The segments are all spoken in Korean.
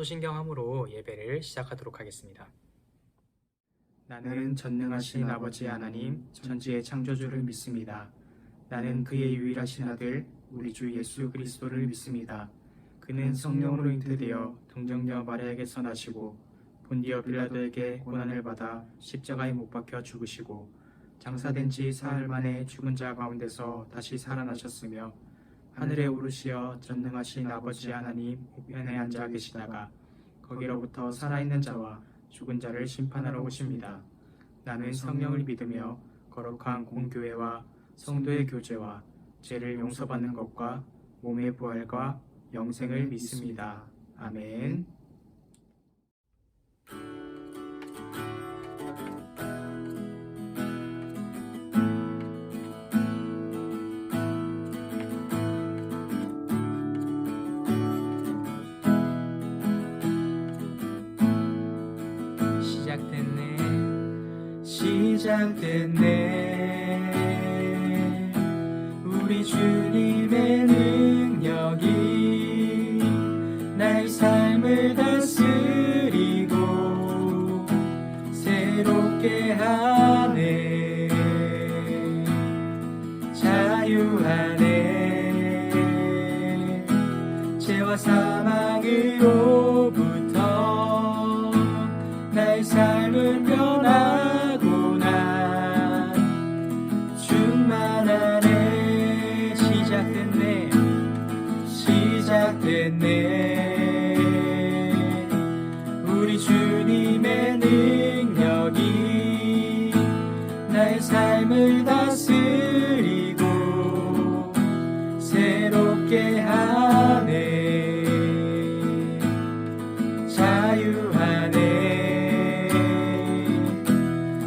사도신경함으로 예배를 시작하도록 하겠습니다. 나는 전능하신 아버지 하나님 전지의 창조주를 믿습니다. 나는 그의 유일하신 아들 우리 주 예수 그리스도를 믿습니다. 그는 성령으로 잉태되어 동정녀 마리아에게서 나시고 본디어 빌라도에게 고난을 받아 십자가에 못 박혀 죽으시고 장사된 지 사흘 만에 죽은 자 가운데서 다시 살아나셨으며 하늘에 오르시어 전능하신 아버지 하나님 우편에 앉아 계시다가 거기로부터 살아있는 자와 죽은 자를 심판하러 오십니다. 나는 성령을 믿으며 거룩한 공교회와 성도의 교제와 죄를 용서받는 것과 몸의 부활과 영생을 믿습니다. 아멘. 시작됐네 우리 주님의 능력이 나의 삶을 다스리고 새롭게 하네 자유하네 죄와 사망으로부터 나의 삶은 변하네 우리 주님의 능력이 나의 삶을 다스리고 새롭게 하네 자유하네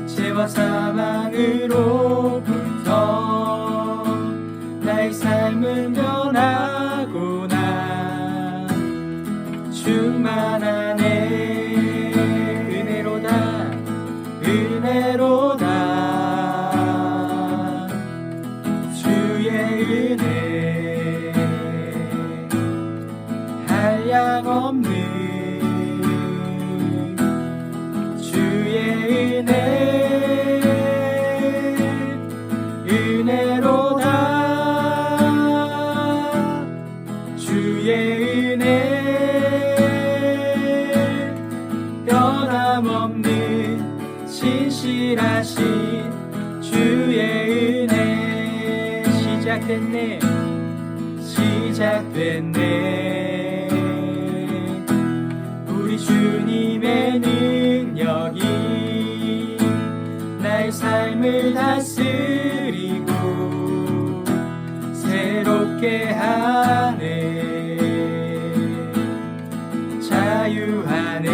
죄와 사망으로부터 나의 삶은 변하구나 충만하네 은혜로다 은혜로다 주의 은혜 한량없는 주의 은혜 은혜로다 주의 은혜 변함없는 신실하신 주의 은혜 시작됐네 시작됐네 우리 주님의 능력이 나의 삶을 다스리고 새롭게 하네 자유하네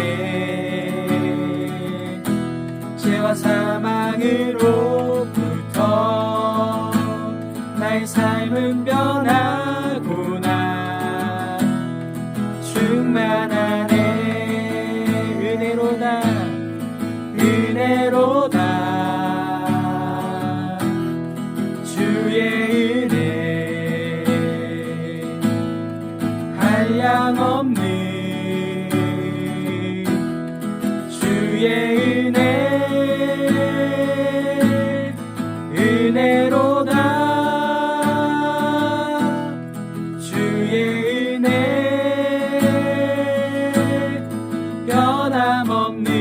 죄와 사망으로부터 나의 삶은 변하구나 충만하네 은혜로다 은혜로다 주의 은혜 한량없는 주의 은혜 은혜로다 주의 은혜 변함없는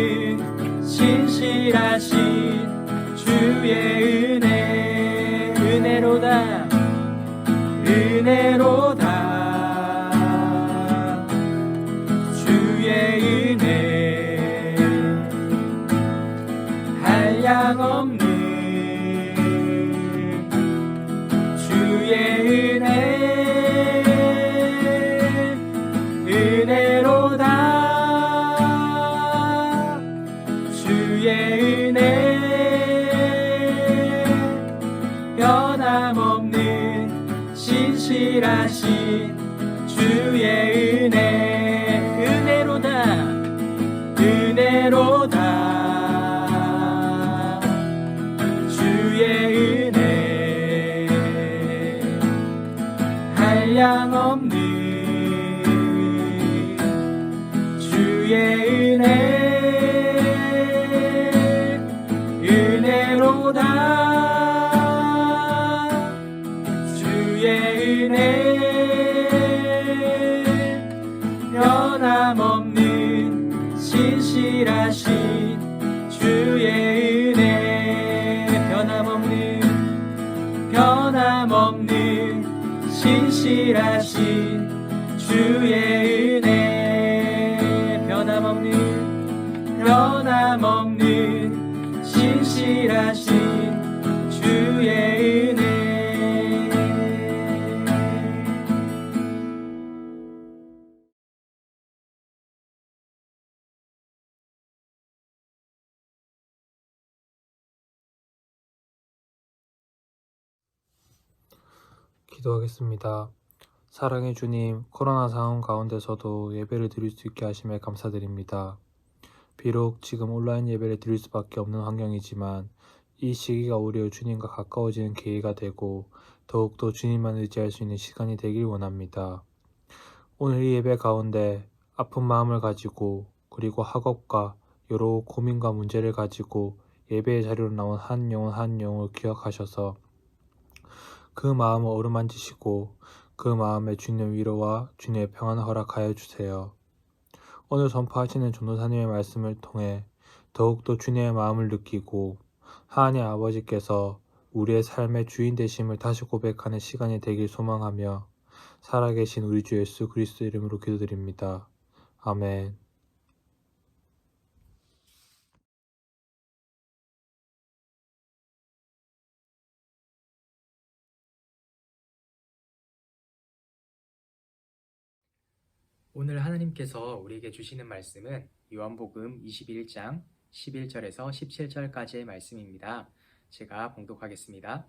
신실하신 주의 은혜 은혜로다 은혜로다 주의 은혜 한량없는 주의 은혜 은혜로다 주의 은혜 변함없는 신실하신 주의 은혜 은혜로다 은혜로다 은혜로다. 주의 은혜 변함없는 신실하신 주의 은혜 변함없는 신실하신 주의 은혜 변함없는 신실하신 주의 은혜. 기도하겠습니다. 사랑의 주님, 코로나 상황 가운데서도 예배를 드릴 수 있게 하심에 감사드립니다. 비록 지금 온라인 예배를 드릴 수밖에 없는 환경이지만 이 시기가 오히려 주님과 가까워지는 계기가 되고 더욱더 주님만 의지할 수 있는 시간이 되길 원합니다. 오늘 이 예배 가운데 아픈 마음을 가지고 그리고 학업과 여러 고민과 문제를 가지고 예배의 자리로 나온 한 영을 기억하셔서 그 마음을 어루만지시고 그 마음에 주님의 위로와 주님의 평안을 허락하여 주세요. 오늘 선포하시는 전도사님의 말씀을 통해 더욱더 주님의 마음을 느끼고 하나님 아버지께서 우리의 삶의 주인 되심을 다시 고백하는 시간이 되길 소망하며 살아계신 우리 주 예수 그리스도 이름으로 기도드립니다. 아멘. 오늘 하나님께서 우리에게 주시는 말씀은 요한복음 21장 11절에서 17절까지의 말씀입니다. 제가 봉독하겠습니다.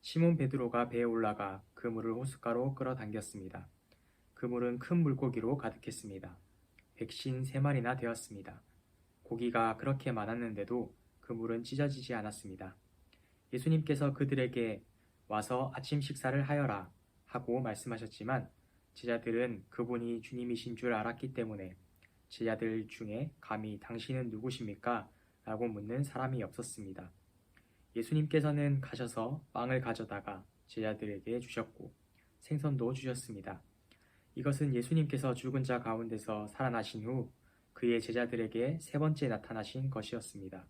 시몬 베드로가 배에 올라가 그물을 호숫가로 끌어당겼습니다. 그물은 큰 물고기로 가득했습니다. 153마리나 되었습니다. 고기가 그렇게 많았는데도 그물은 찢어지지 않았습니다. 예수님께서 그들에게 와서 아침 식사를 하여라 하고 말씀하셨지만 제자들은 그분이 주님이신 줄 알았기 때문에 제자들 중에 감히 당신은 누구십니까? 라고 묻는 사람이 없었습니다. 예수님께서는 가셔서 빵을 가져다가 제자들에게 주셨고 생선도 주셨습니다. 이것은 예수님께서 죽은 자 가운데서 살아나신 후 그의 제자들에게 세 번째 나타나신 것이었습니다.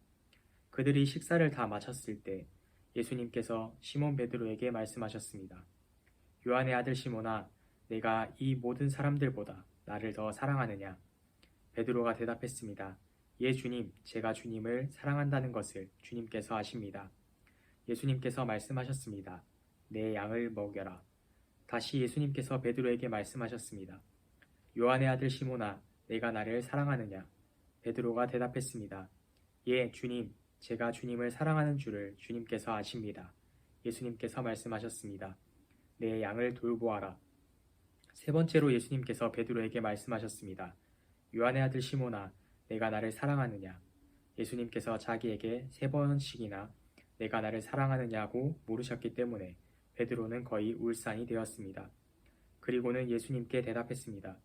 그들이 식사를 다 마쳤을 때 예수님께서 시몬 베드로에게 말씀하셨습니다. 요한의 아들 시몬아, 내가 이 모든 사람들보다 나를 더 사랑하느냐? 베드로가 대답했습니다. 예, 주님, 제가 주님을 사랑한다는 것을 주님께서 아십니다. 예수님께서 말씀하셨습니다. 내 양을 먹여라. 다시 예수님께서 베드로에게 말씀하셨습니다. 요한의 아들 시몬아, 내가 나를 사랑하느냐? 베드로가 대답했습니다. 예, 주님, 제가 주님을 사랑하는 줄을 주님께서 아십니다. 예수님께서 말씀하셨습니다. 내 양을 돌보아라. 세 번째로 예수님께서 베드로에게 말씀하셨습니다. 요한의 아들 시몬아, 내가 나를 사랑하느냐? 예수님께서 자기에게 세 번씩이나 내가 나를 사랑하느냐고 물으셨기 때문에 베드로는 거의 울산이 되었습니다. 그리고는 예수님께 대답했습니다.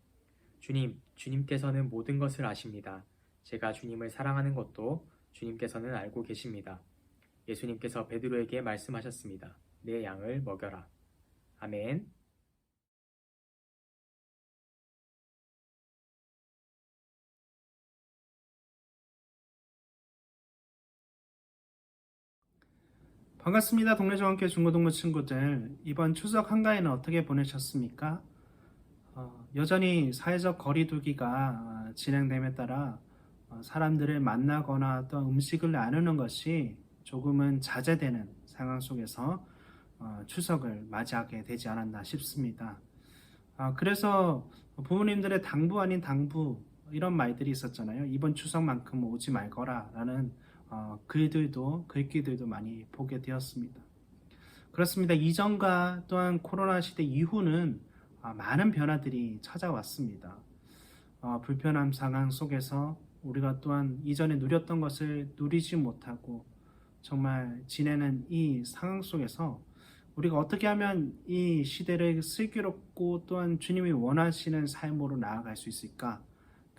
주님, 주님께서는 모든 것을 아십니다. 제가 주님을 사랑하는 것도 주님께서는 알고 계십니다. 예수님께서 베드로에게 말씀하셨습니다. 내 양을 먹여라. 아멘. 반갑습니다. 동네정원교 중고등부 친구들. 이번 추석 한가위는 어떻게 보내셨습니까? 여전히 사회적 거리두기가 진행됨에 따라 사람들을 만나거나 또 음식을 나누는 것이 조금은 자제되는 상황 속에서 추석을 맞이하게 되지 않았나 싶습니다. 그래서 부모님들의 당부 아닌 당부 이런 말들이 있었잖아요. 이번 추석만큼 오지 말거라 라는 글귀들도 많이 보게 되었습니다. 그렇습니다. 이전과 또한 코로나 시대 이후는 많은 변화들이 찾아왔습니다. 불편한 상황 속에서 우리가 또한 이전에 누렸던 것을 누리지 못하고 정말 지내는 이 상황 속에서 우리가 어떻게 하면 이 시대를 슬기롭고 또한 주님이 원하시는 삶으로 나아갈 수 있을까?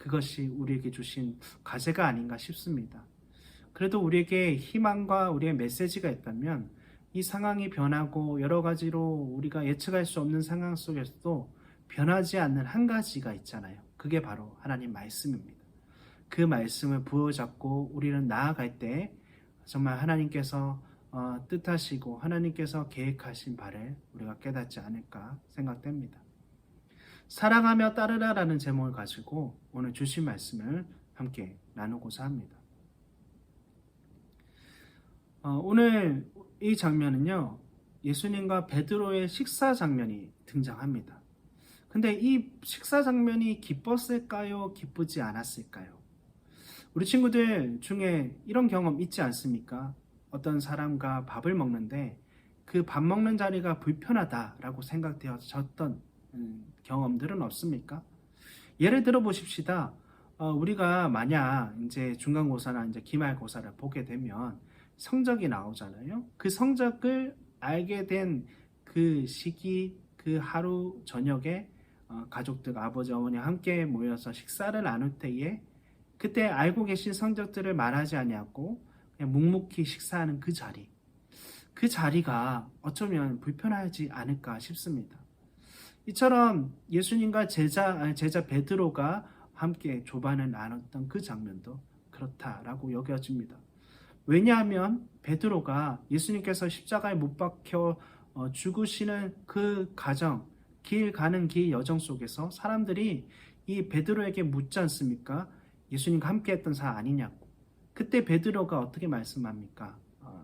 그것이 우리에게 주신 과제가 아닌가 싶습니다. 그래도 우리에게 희망과 우리의 메시지가 있다면 이 상황이 변하고 여러 가지로 우리가 예측할 수 없는 상황 속에서도 변하지 않는 한 가지가 있잖아요. 그게 바로 하나님 말씀입니다. 그 말씀을 부여잡고 우리는 나아갈 때 정말 하나님께서 뜻하시고 하나님께서 계획하신 바를 우리가 깨닫지 않을까 생각됩니다. 사랑하며 따르라라는 제목을 가지고 오늘 주신 말씀을 함께 나누고자 합니다. 오늘 이 장면은요, 예수님과 베드로의 식사 장면이 등장합니다. 근데 이 식사 장면이 기뻤을까요? 기쁘지 않았을까요? 우리 친구들 중에 이런 경험 있지 않습니까? 어떤 사람과 밥을 먹는데 그 밥 먹는 자리가 불편하다라고 생각되어졌던 경험들은 없습니까? 예를 들어 보십시다. 우리가 만약 이제 중간고사나 이제 기말고사를 보게 되면 성적이 나오잖아요. 그 성적을 알게 된 그 시기, 그 하루 저녁에 가족들, 아버지, 어머니 함께 모여서 식사를 나눌 때에 그때 알고 계신 성적들을 말하지 아니하고 그냥 묵묵히 식사하는 그 자리, 그 자리가 어쩌면 불편하지 않을까 싶습니다. 이처럼 예수님과 제자 베드로가 함께 조반을 나눴던 그 장면도 그렇다라고 여겨집니다. 왜냐하면 베드로가 예수님께서 십자가에 못 박혀 죽으시는 그 가정, 가는 길 여정 속에서 사람들이 이 베드로에게 묻지 않습니까? 예수님과 함께 했던 사 아니냐고. 그때 베드로가 어떻게 말씀합니까?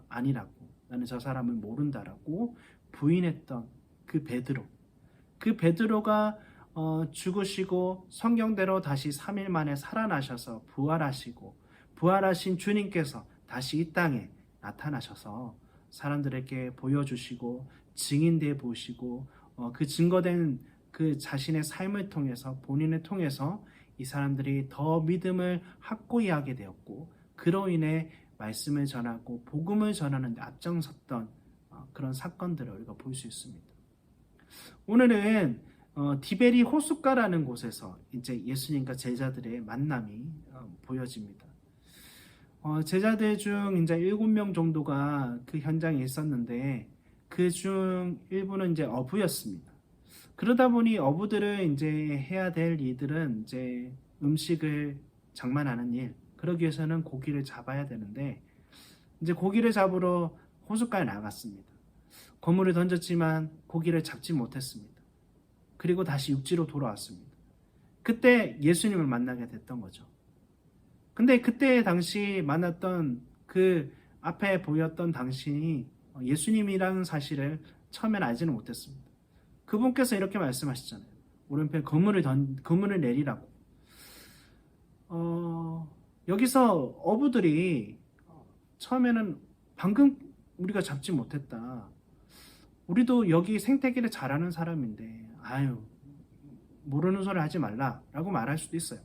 아니라고. 나는 저 사람을 모른다라고 부인했던 그 베드로. 그 베드로가 죽으시고 성경대로 다시 3일 만에 살아나셔서 부활하시고 부활하신 주님께서 다시 이 땅에 나타나셔서 사람들에게 보여주시고 증인되어 보시고 그 증거된 그 자신의 삶을 통해서 본인을 통해서 이 사람들이 더 믿음을 확고히 하게 되었고 그로 인해 말씀을 전하고 복음을 전하는 데 앞장섰던 그런 사건들을 우리가 볼 수 있습니다. 오늘은 디베리 호숫가라는 곳에서 이제 예수님과 제자들의 만남이 보여집니다. 제자들 중 이제 7명 정도가 그 현장에 있었는데 그 중 일부는 이제 어부였습니다. 그러다 보니 어부들은 이제 해야 될 일들은 이제 음식을 장만하는 일, 그러기 위해서는 고기를 잡아야 되는데 이제 고기를 잡으러 호숫가에 나갔습니다. 그물을 던졌지만 고기를 잡지 못했습니다. 그리고 다시 육지로 돌아왔습니다. 그때 예수님을 만나게 됐던 거죠. 근데 그때 당시 만났던 그 앞에 보였던 당신이 예수님이라는 사실을 처음엔 알지는 못했습니다. 그분께서 이렇게 말씀하시잖아요. 오른편 그물을 내리라고. 여기서 어부들이 처음에는 방금 우리가 잡지 못했다. 우리도 여기 생태계를 잘하는 사람인데 아유 모르는 소리 하지 말라라고 말할 수도 있어요.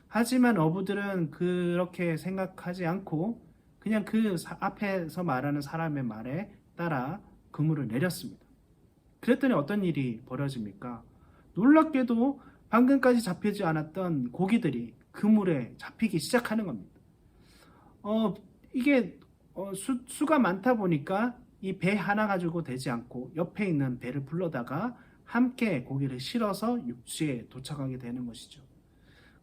하지만 어부들은 그렇게 생각하지 않고 그냥 그 앞에서 말하는 사람의 말에 따라 그물을 내렸습니다. 그랬더니 어떤 일이 벌어집니까? 놀랍게도 방금까지 잡히지 않았던 고기들이 그물에 잡히기 시작하는 겁니다. 이게 수가 많다 보니까 이 배 하나 가지고 되지 않고 옆에 있는 배를 불러다가 함께 고기를 실어서 육지에 도착하게 되는 것이죠.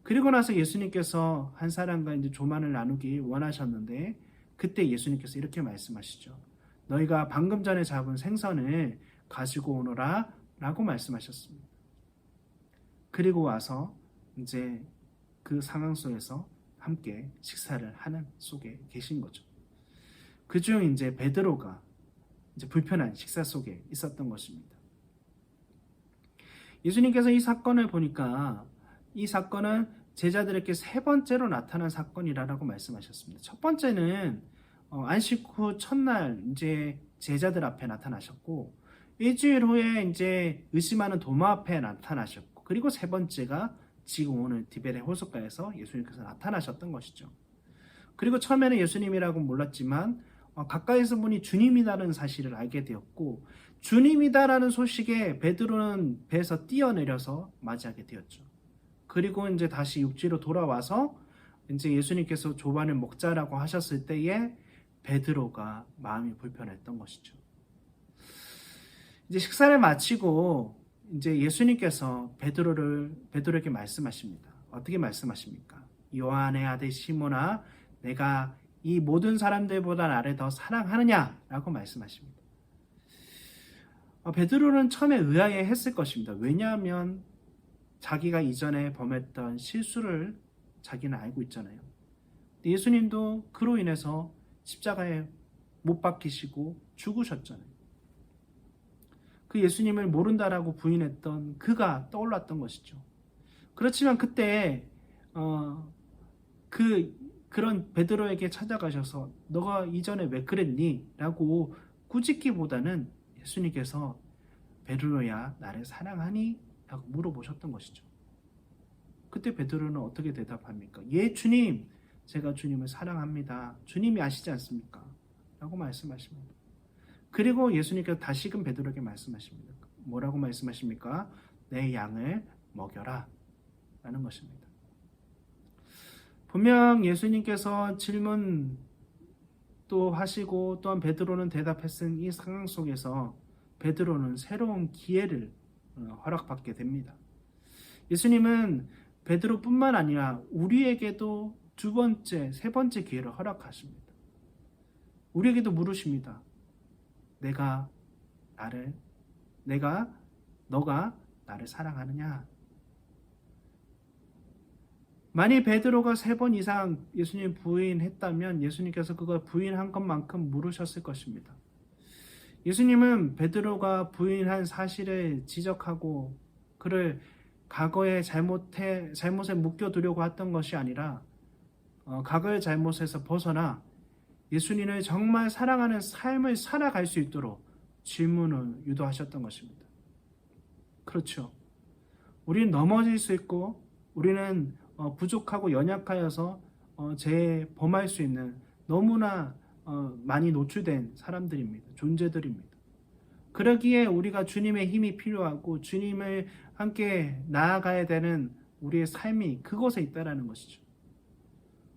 그리고 나서 예수님께서 한 사람과 이제 조만을 나누기 원하셨는데 그때 예수님께서 이렇게 말씀하시죠. 너희가 방금 전에 잡은 생선을 가지고 오너라 라고 말씀하셨습니다. 그리고 와서 이제 그 상황 속에서 함께 식사를 하는 속에 계신 거죠. 그중 이제 베드로가 이제 불편한 식사 속에 있었던 것입니다. 예수님께서 이 사건을 보니까 이 사건은 제자들에게 세 번째로 나타난 사건이라고 말씀하셨습니다. 첫 번째는 안식 후 첫날 이제 제자들 앞에 나타나셨고 일주일 후에 이제 의심하는 도마 앞에 나타나셨고 그리고 세 번째가 지금 오늘 디베레 호숫가에서 예수님께서 나타나셨던 것이죠. 그리고 처음에는 예수님이라고 몰랐지만 가까이서 보니 주님이라는 사실을 알게 되었고 주님이다라는 소식에 베드로는 배에서 뛰어내려서 맞이하게 되었죠. 그리고 이제 다시 육지로 돌아와서 이제 예수님께서 조반을 먹자라고 하셨을 때에 베드로가 마음이 불편했던 것이죠. 이제 식사를 마치고 이제 예수님께서 베드로에게 말씀하십니다. 어떻게 말씀하십니까? 요한의 아들 시몬아, 내가 이 모든 사람들보다 나를 더 사랑하느냐라고 말씀하십니다. 베드로는 처음에 의아해했을 것입니다. 왜냐하면 자기가 이전에 범했던 실수를 자기는 알고 있잖아요. 예수님도 그로 인해서 십자가에 못 박히시고 죽으셨잖아요. 그 예수님을 모른다라고 부인했던 그가 떠올랐던 것이죠. 그렇지만 그때 그런 베드로에게 찾아가셔서 너가 이전에 왜 그랬니? 라고 꾸짖기보다는 예수님께서 베드로야 나를 사랑하니? 라고 물어보셨던 것이죠. 그때 베드로는 어떻게 대답합니까? 예 주님, 제가 주님을 사랑합니다. 주님이 아시지 않습니까? 라고 말씀하십니다. 그리고 예수님께서 다시금 베드로에게 말씀하십니다. 뭐라고 말씀하십니까? 내 양을 먹여라 라는 것입니다. 분명 예수님께서 질문 또 하시고 또한 베드로는 대답했은 이 상황 속에서 베드로는 새로운 기회를 허락받게 됩니다. 예수님은 베드로뿐만 아니라 우리에게도 두 번째, 세 번째 기회를 허락하십니다. 우리에게도 물으십니다. 너가 나를 사랑하느냐? 만일 베드로가 3번 이상 예수님 부인했다면 예수님께서 그걸 부인한 것만큼 물으셨을 것입니다. 예수님은 베드로가 부인한 사실을 지적하고 그를 과거의 잘못에 묶여두려고 했던 것이 아니라 과거의 잘못에서 벗어나 예수님을 정말 사랑하는 삶을 살아갈 수 있도록 질문을 유도하셨던 것입니다. 그렇죠. 우리는 넘어질 수 있고 우리는 부족하고 연약하여서 범할 수 있는 너무나 많이 노출된 사람들입니다. 존재들입니다. 그러기에 우리가 주님의 힘이 필요하고 주님을 함께 나아가야 되는 우리의 삶이 그곳에 있다라는 것이죠.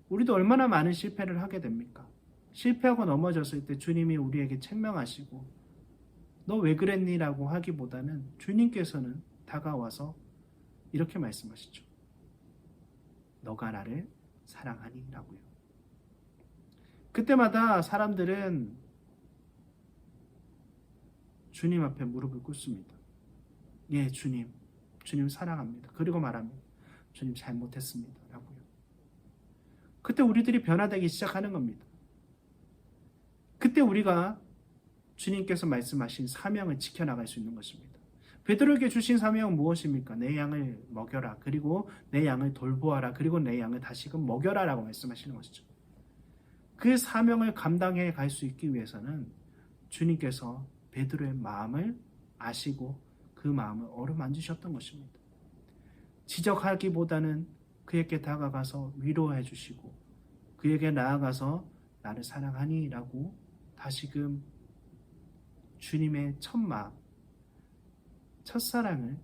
우리도 얼마나 많은 실패를 하게 됩니까? 실패하고 넘어졌을 때 주님이 우리에게 책망하시고 너 왜 그랬니? 라고 하기보다는 주님께서는 다가와서 이렇게 말씀하시죠. 너가 나를 사랑하니? 라고요. 그때마다 사람들은 주님 앞에 무릎을 꿇습니다. 예, 주님 사랑합니다. 그리고 말합니다. 주님 잘못했습니다. 라고요. 그때 우리들이 변화되기 시작하는 겁니다. 그때 우리가 주님께서 말씀하신 사명을 지켜나갈 수 있는 것입니다. 베드로에게 주신 사명은 무엇입니까? 내 양을 먹여라. 그리고 내 양을 돌보아라. 그리고 내 양을 다시금 먹여라 라고 말씀하시는 것이죠. 그 사명을 감당해 갈 수 있기 위해서는 주님께서 베드로의 마음을 아시고 그 마음을 어루만지셨던 것입니다. 지적하기보다는 그에게 다가가서 위로해 주시고 그에게 나아가서 나를 사랑하니? 라고 다시금 주님의 첫사랑을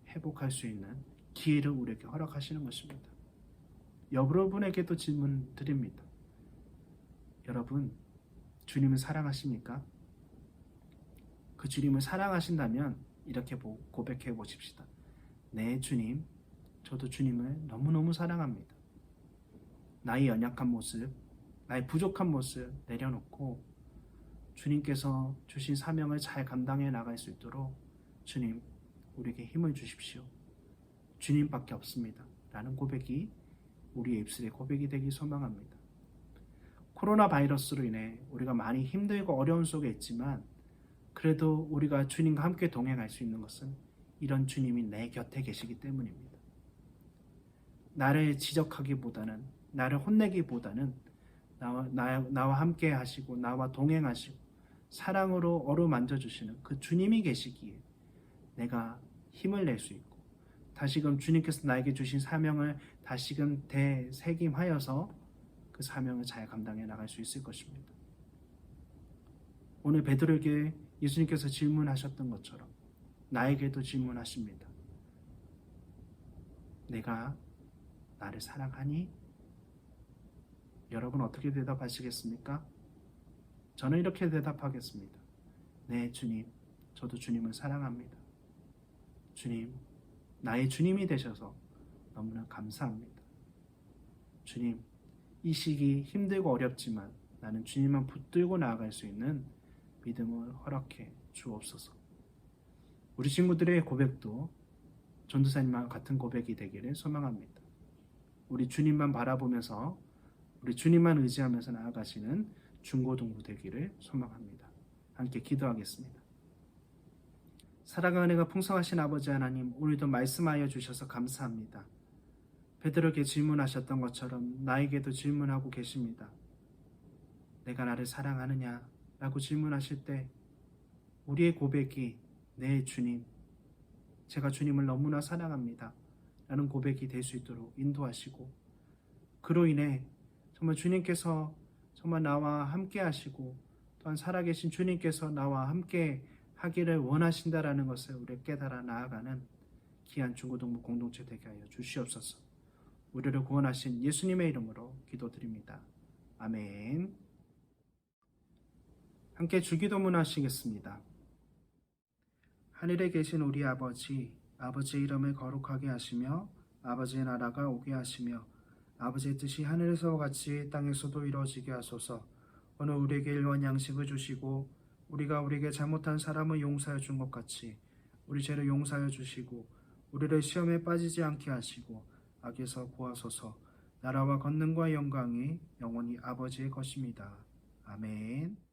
회복할 수 있는 기회를 우리에게 허락하시는 것입니다. 여러분에게도 질문 드립니다. 여러분, 주님을 사랑하십니까? 그 주님을 사랑하신다면 이렇게 고백해 보십시다. 네, 주님, 저도 주님을 너무너무 사랑합니다. 나의 연약한 모습, 나의 부족한 모습 내려놓고 주님께서 주신 사명을 잘 감당해 나갈 수 있도록 주님, 우리에게 힘을 주십시오. 주님밖에 없습니다. 라는 고백이 우리의 입술의 고백이 되기 소망합니다. 코로나 바이러스로 인해 우리가 많이 힘들고 어려운 속에 있지만 그래도 우리가 주님과 함께 동행할 수 있는 것은 이런 주님이 내 곁에 계시기 때문입니다. 나를 지적하기보다는, 나를 혼내기보다는 나와 함께 하시고 나와 동행하시고 사랑으로 어루만져주시는 그 주님이 계시기에 내가 힘을 낼 수 있고 다시금 주님께서 나에게 주신 사명을 다시금 되새김하여서 그 사명을 잘 감당해 나갈 수 있을 것입니다. 오늘 베드로에게 예수님께서 질문하셨던 것처럼 나에게도 질문하십니다. 내가 나를 사랑하니? 여러분 어떻게 대답하시겠습니까? 저는 이렇게 대답하겠습니다. 네, 주님. 저도 주님을 사랑합니다. 주님, 나의 주님이 되셔서 너무나 감사합니다. 주님, 이 시기 힘들고 어렵지만 나는 주님만 붙들고 나아갈 수 있는 믿음을 허락해 주옵소서. 우리 친구들의 고백도 전도사님과 같은 고백이 되기를 소망합니다. 우리 주님만 바라보면서 우리 주님만 의지하면서 나아가시는 중고등부 되기를 소망합니다. 함께 기도하겠습니다. 사랑과 은혜가 풍성하신 아버지 하나님, 오늘도 말씀하여 주셔서 감사합니다. 베드로에게 질문하셨던 것처럼 나에게도 질문하고 계십니다. 내가 나를 사랑하느냐? 라고 질문하실 때 우리의 고백이 네 주님, 제가 주님을 너무나 사랑합니다 라는 고백이 될 수 있도록 인도하시고, 그로 인해 정말 주님께서 정말 나와 함께 하시고 또한 살아계신 주님께서 나와 함께 하기를 원하신다라는 것을 우리가 깨달아 나아가는 귀한 중고등부 공동체 되게 하여 주시옵소서. 우리를 구원하신 예수님의 이름으로 기도드립니다. 아멘. 함께 주기도문 하시겠습니다. 하늘에 계신 우리 아버지, 아버지의 이름을 거룩하게 하시며 아버지의 나라가 오게 하시며 아버지의 뜻이 하늘에서 같이 땅에서도 이루어지게 하소서. 오늘 우리에게 일원 양식을 주시고 우리가 우리에게 잘못한 사람을 용서해 준 것 같이 우리 죄를 용서하여 주시고 우리를 시험에 빠지지 않게 하시고 악에서 구하소서. 나라와 권능과 영광이 영원히 아버지의 것입니다. 아멘.